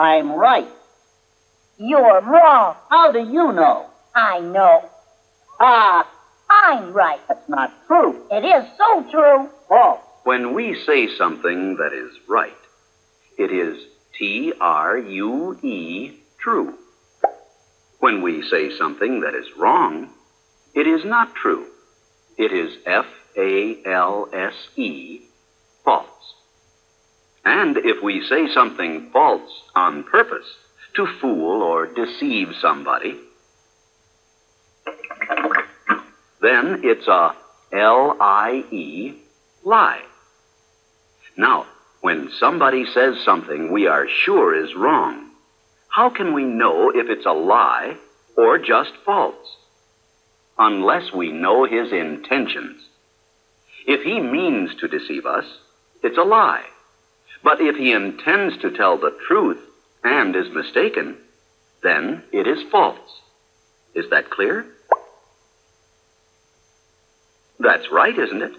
I'm right. You're wrong. How do you know? I know. Ah, I'm right. that's not true. It is so true. False. When we say something that is right, it is T-R-U-E, true. When we say something that is wrong, it is not true. It is F-A-L-S-E, false. And if we say something false on purpose to fool or deceive somebody, then it's a L-I-E, lie. Now, when somebody says something we are sure is wrong, how can we know if it's a lie or just false? Unless we know his intentions. If he means to deceive us, it's a lie. But if he intends to tell the truth and is mistaken, then it is false. Is that clear? That's right, isn't it?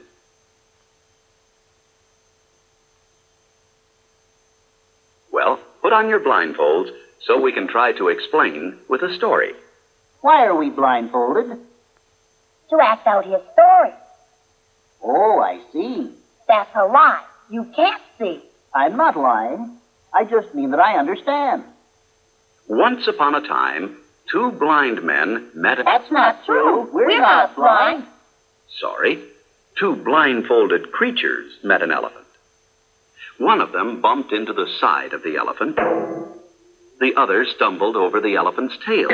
Well, put on your blindfolds so we can try to explain with a story. Why are we blindfolded? To act out his story. Oh, I see. That's a lie. You can't see. I'm not lying. I just mean that I understand. Once upon a time, two blind men met at... That's not true. We're not blind. Sorry. Two blindfolded creatures met an elephant. One of them bumped into the side of the elephant. The other stumbled over the elephant's tail.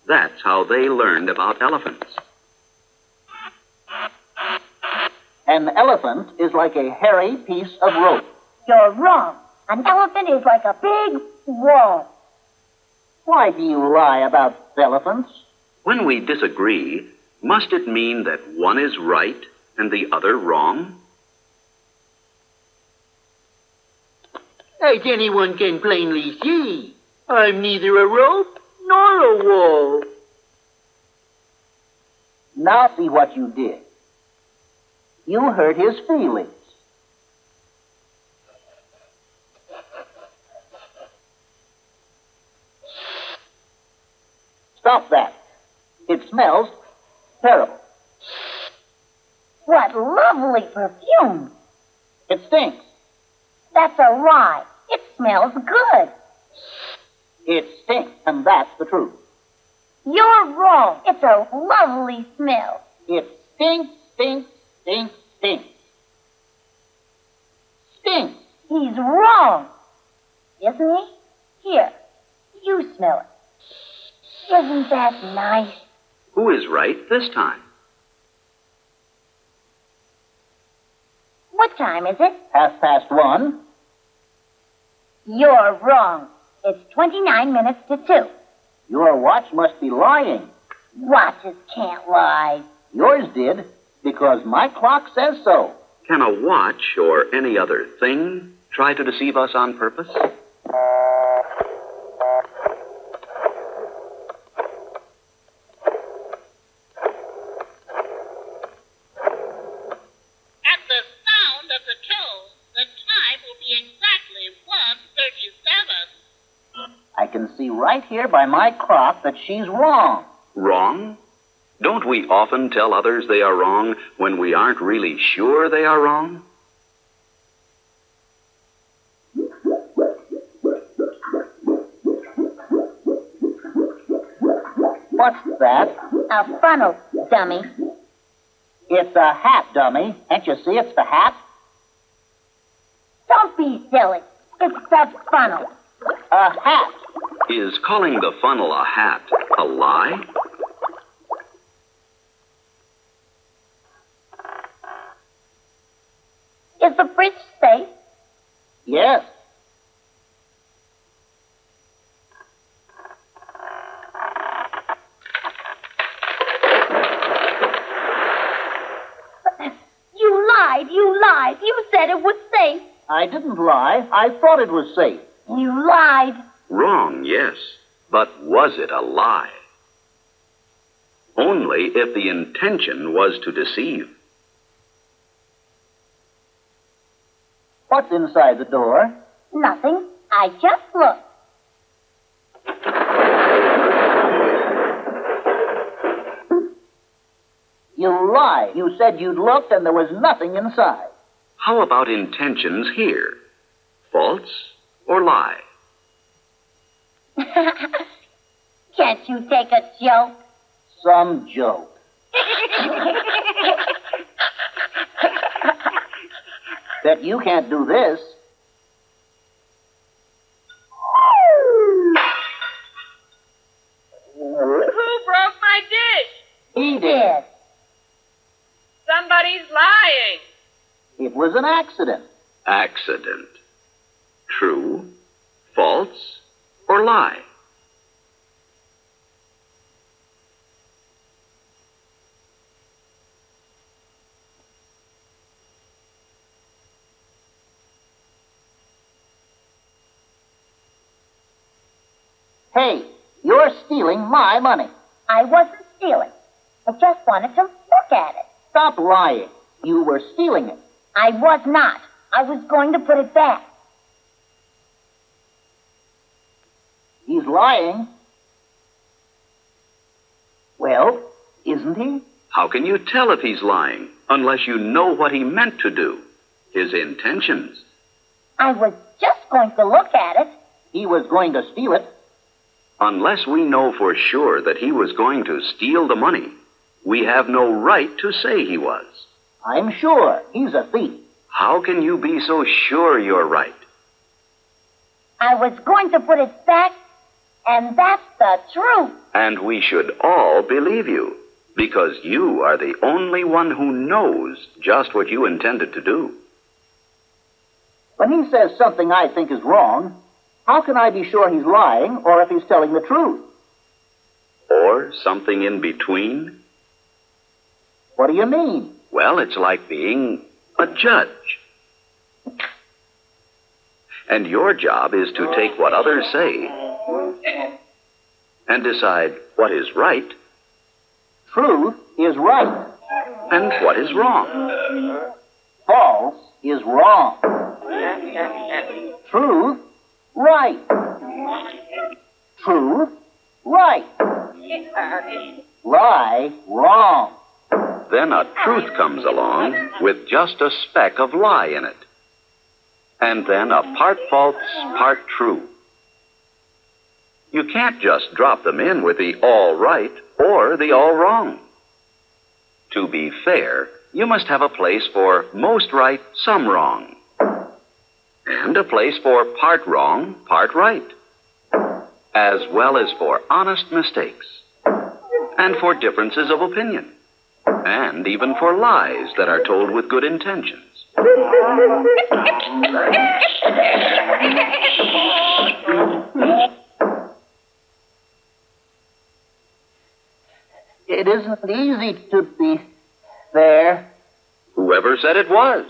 That's how they learned about elephants. An elephant is like a hairy piece of rope. You're wrong. An elephant is like a big wall. Why do you lie about elephants? When we disagree, must it mean that one is right and the other wrong? As anyone can plainly see, I'm neither a rope nor a wall. Now see what you did. You hurt his feelings. Stop that. It smells terrible. What lovely perfume. It stinks. That's a lie. It smells good. It stinks, and that's the truth. You're wrong. It's a lovely smell. It stinks, stinks, stinks, stinks. Stinks. He's wrong. Isn't he? Here, you smell it. Isn't that nice? Who is right this time? What time is it? 1:30. You're wrong. It's 29 minutes to 2. Your watch must be lying. Watches can't lie. Yours did, because my clock says so. Can a watch or any other thing try to deceive us on purpose? At the sound of the tone, the time will be exactly 1:37. I can see right here by my clock that she's wrong. Wrong? Don't we often tell others they are wrong when we aren't really sure they are wrong? What's that? A funnel, dummy. It's a hat, dummy. Can't you see it's the hat? Don't be silly. It's the funnel. A hat. Is calling the funnel a hat a lie? Is the fridge safe? Yes. You lied. You said it was safe. I didn't lie. I thought it was safe. You lied. Wrong, yes. But was it a lie? Only if the intention was to deceive. What's inside the door? Nothing. I just looked. You lied. You said you'd looked and there was nothing inside. How about intentions here? False or lie? Can't you take a joke? Some joke. Bet you can't do this. Who broke my dish? He did. Somebody's lying. It was an accident. Accident. True, false, or lie? Hey, you're stealing my money. I wasn't stealing. I just wanted to look at it. Stop lying. You were stealing it. I was not. I was going to put it back. He's lying. Well, isn't he? How can you tell if he's lying unless you know what he meant to do? His intentions. I was just going to look at it. He was going to steal it. Unless we know for sure that he was going to steal the money, we have no right to say he was. I'm sure he's a thief. How can you be so sure you're right? I was going to put it back, and that's the truth. And we should all believe you, because you are the only one who knows just what you intended to do. When he says something I think is wrong, how can I be sure he's lying or if he's telling the truth? Or something in between? What do you mean? Well, it's like being a judge. And your job is to take what others say and decide what is right Truth is right. and what is wrong. False is wrong. Truth, right. Truth, right. Lie, wrong. Then a truth comes along with just a speck of lie in it. And then a part false, part true. You can't just drop them in with the all right or the all wrong. To be fair, you must have a place for most right, some wrong. And a place for part wrong, part right. As well as for honest mistakes. And for differences of opinion. And even for lies that are told with good intentions. It isn't easy to be fair. Whoever said it was?